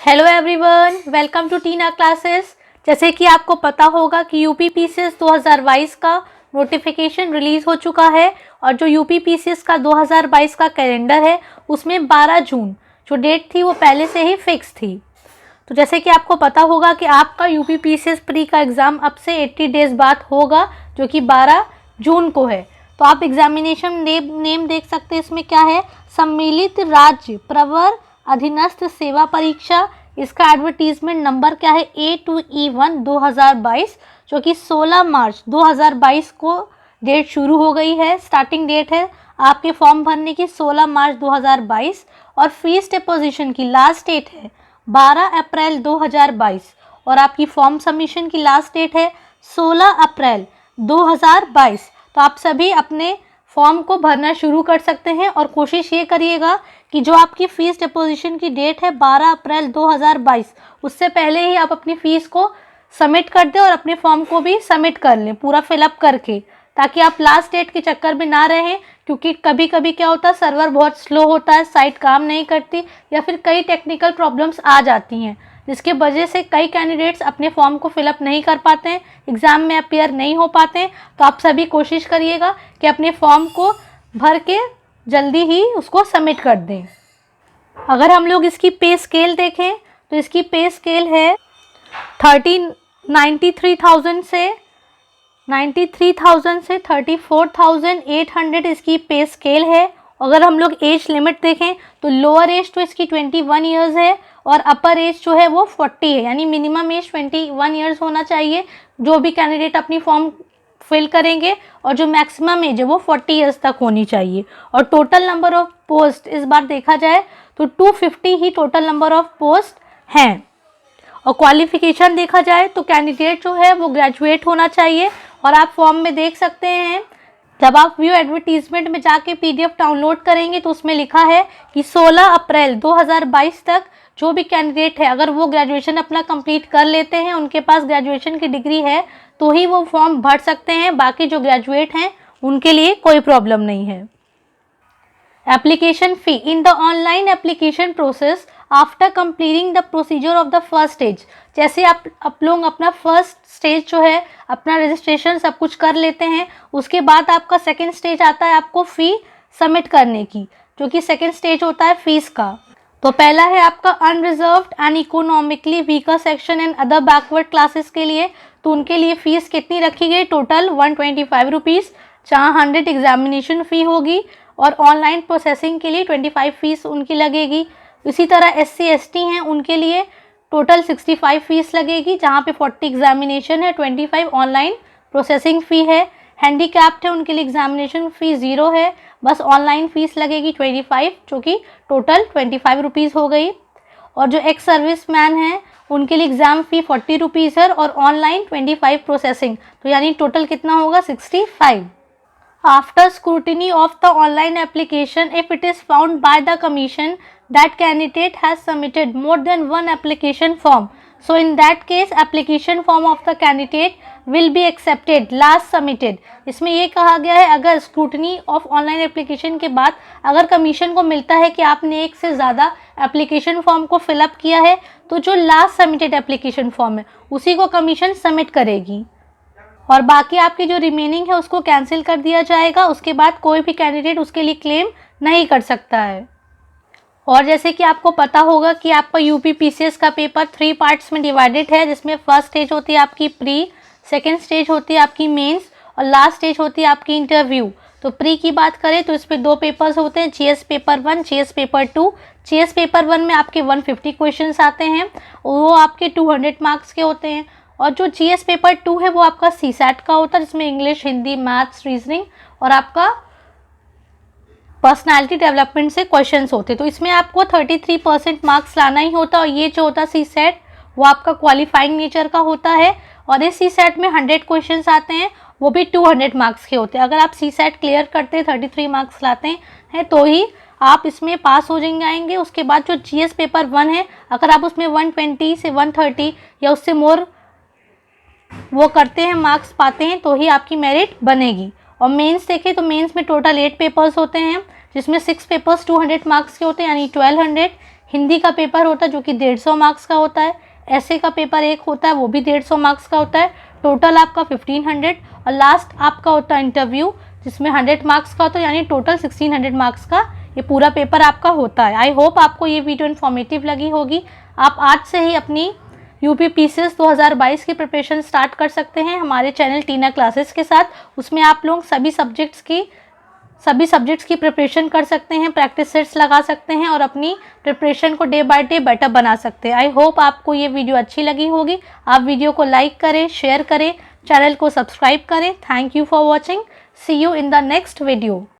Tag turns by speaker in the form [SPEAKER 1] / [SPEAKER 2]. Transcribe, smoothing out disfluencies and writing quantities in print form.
[SPEAKER 1] Hello everyone, welcome to Tina classes. जैसे कि आपको पता होगा कि यूपीपीसीएस 2022 का नोटिफिकेशन रिलीज़ हो चुका है और जो यूपीपीसीएस का 2022 का कैलेंडर है उसमें 12 जून जो डेट थी वो पहले से ही फिक्स थी। तो जैसे कि आपको पता होगा कि आपका यूपीपीसीएस प्री का एग्ज़ाम अब से 80 डेज़ बाद होगा जो कि 12 जून को है। तो आप एग्जामिनेशन नेम देख सकते हैं, इसमें क्या है, सम्मिलित राज्य प्रवर अधीनस्थ सेवा परीक्षा। इसका एडवर्टीजमेंट नंबर क्या है, A2E1 2022, जो कि 16 मार्च 2022 को डेट शुरू हो गई है। स्टार्टिंग डेट है आपके फॉर्म भरने की 16 मार्च 2022 और फीस डिपोजिशन की लास्ट डेट है 12 अप्रैल 2022 और आपकी फॉर्म सबमिशन की लास्ट डेट है 16 अप्रैल 2022। तो आप सभी अपने फॉर्म को भरना शुरू कर सकते हैं और कोशिश ये करिएगा कि जो आपकी फ़ीस डिपोजिशन की डेट है 12 अप्रैल 2022 उससे पहले ही आप अपनी फ़ीस को सबमिट कर दें और अपने फॉर्म को भी सबमिट कर लें पूरा फिलअप करके, ताकि आप लास्ट डेट के चक्कर में ना रहें। क्योंकि कभी कभी क्या होता है, सर्वर बहुत स्लो होता है, साइट काम नहीं करती या फिर कई टेक्निकल प्रॉब्लम्स आ जाती हैं, जिसके वजह से कई कैंडिडेट्स अपने फॉर्म को फिलअप नहीं कर पाते हैं, एग्ज़ाम में अपीयर नहीं हो पाते हैं। तो आप सभी कोशिश करिएगा कि अपने फॉर्म को भर के जल्दी ही उसको सबमिट कर दें। अगर हम लोग इसकी पे स्केल देखें तो इसकी पे स्केल है 93,000 से 34,800 इसकी पे स्केल है। अगर हम लोग एज लिमिट देखें तो लोअर एज तो इसकी 21 ईयर्स है और अपर एज जो है वो 40 है, यानी मिनिमम एज 21 ईयर्स होना चाहिए जो भी कैंडिडेट अपनी फॉर्म फिल करेंगे, और जो मैक्सिमम एज है वो 40 ईयर्स तक होनी चाहिए। और टोटल नंबर ऑफ पोस्ट इस बार देखा जाए तो 250 ही टोटल नंबर ऑफ पोस्ट हैं। और क्वालिफिकेशन देखा जाए तो कैंडिडेट जो है वो ग्रेजुएट होना चाहिए। और आप फॉर्म में देख सकते हैं, जब आप व्यू एडवर्टीजमेंट में जाके PDF डाउनलोड करेंगे तो उसमें लिखा है कि 16 अप्रैल 2022 तक जो भी कैंडिडेट है अगर वो ग्रेजुएशन अपना कंप्लीट कर लेते हैं, उनके पास ग्रेजुएशन की डिग्री है, तो ही वो फॉर्म भर सकते हैं। बाकी जो ग्रेजुएट हैं उनके लिए कोई प्रॉब्लम नहीं है। Application fee in the online application process after completing the procedure of the first stage. जैसे आप लोग अपना फर्स्ट स्टेज जो है अपना रजिस्ट्रेशन सब कुछ कर लेते हैं, उसके बाद आपका सेकेंड स्टेज आता है आपको फ़ी सबमिट करने की, जो कि सेकेंड स्टेज होता है फीस का। तो पहला है आपका unreserved and economically weaker section and other backward classes के लिए। तो उनके लिए फ़ीस कितनी रखी गई, टोटल 125 रुपीज़, जहाँ 100 एग्जामिनेशन फ़ी होगी और ऑनलाइन प्रोसेसिंग के लिए 25 फीस उनकी लगेगी। इसी तरह SC ST हैं उनके लिए टोटल 65 फीस लगेगी, जहाँ पे 40 एग्जामिनेशन है, 25 ऑनलाइन प्रोसेसिंग फ़ी है। हैंडीकैप्ड है उनके लिए एग्जामिनेशन फ़ी 0 है, बस ऑनलाइन फ़ीस लगेगी 25, जो कि टोटल 25 रुपीज़ हो गई। और जो एक्स सर्विस मैन है उनके लिए एग्ज़ाम फ़ी 40 रुपीज़ है और ऑनलाइन 25 प्रोसेसिंग, तो यानी टोटल कितना होगा 65। After scrutiny of the online application, if it is found by the commission that candidate has submitted more than one application form, so in that case application form of the candidate will be accepted last submitted। इसमें ये कहा गया है अगर scrutiny of online application के बाद अगर commission को मिलता है कि आपने एक से ज़्यादा एप्लीकेशन फॉर्म को फिलअप किया है, तो जो लास्ट सबमिटेड एप्लीकेशन फॉर्म है उसी को कमीशन सबमिट करेगी और बाकी आपकी जो रिमेनिंग है उसको कैंसिल कर दिया जाएगा। उसके बाद कोई भी कैंडिडेट उसके लिए क्लेम नहीं कर सकता है। और जैसे कि आपको पता होगा कि आपका यूपीपीसीएस का पेपर 3 पार्ट्स में डिवाइडेड है, जिसमें फर्स्ट स्टेज होती है आपकी प्री, सेकेंड स्टेज होती है आपकी मेंस और लास्ट स्टेज होती है आपकी इंटरव्यू। तो प्री की बात करें तो इस पर 2 पेपर्स होते हैं, GS paper 1, GS paper 2। GS paper 1 में आपके 150 क्वेश्चन आते हैं, वो आपके 200 मार्क्स के होते हैं। और जो GS पेपर 2 है वो आपका CSAT का होता है, जिसमें इंग्लिश, हिंदी, मैथ्स, रीजनिंग और आपका पर्सनालिटी डेवलपमेंट से क्वेश्चंस होते हैं। तो इसमें आपको 33% मार्क्स लाना ही होता है। और ये जो होता है CSAT वो आपका क्वालिफाइंग नेचर का होता है और इस CSAT में 100 क्वेश्चंस आते हैं, वो भी 200 मार्क्स के होते हैं। अगर आप CSAT क्लियर करते हैं 33 मार्क्स लाते हैं तो ही आप इसमें पास हो जाएंगे। उसके बाद जो GS पेपर 1 है, अगर आप उसमें 120 से 130 या उससे मोर वो करते हैं, मार्क्स पाते हैं, तो ही आपकी मेरिट बनेगी। और मेंस देखें तो मेंस में टोटल 8 पेपर्स होते हैं, जिसमें 6 पेपर्स 200 मार्क्स के होते हैं, यानी 1200। हिंदी का पेपर होता है जो कि 150 मार्क्स का होता है, ऐसे का पेपर एक होता है वो भी 150 मार्क्स का होता है, टोटल आपका 1500, और लास्ट आपका होता है इंटरव्यू जिसमें 100 मार्क्स का होता है, यानी टोटल 1600 मार्क्स का ये पूरा पेपर आपका होता है। आई होप आपको ये वीडियो इन्फॉर्मेटिव लगी होगी। आप आज से ही अपनी यूपी पीसीएस 2022 की प्रिपरेशन स्टार्ट कर सकते हैं हमारे चैनल टीना क्लासेस के साथ। उसमें आप लोग सभी सब्जेक्ट्स की प्रिपरेशन कर सकते हैं, प्रैक्टिस सेट्स लगा सकते हैं और अपनी प्रिपरेशन को डे बाय डे बेटर बना सकते हैं। आई होप आपको ये वीडियो अच्छी लगी होगी। आप वीडियो को लाइक करें, शेयर करें, चैनल को सब्सक्राइब करें। Thank you for watching. See you in the next video.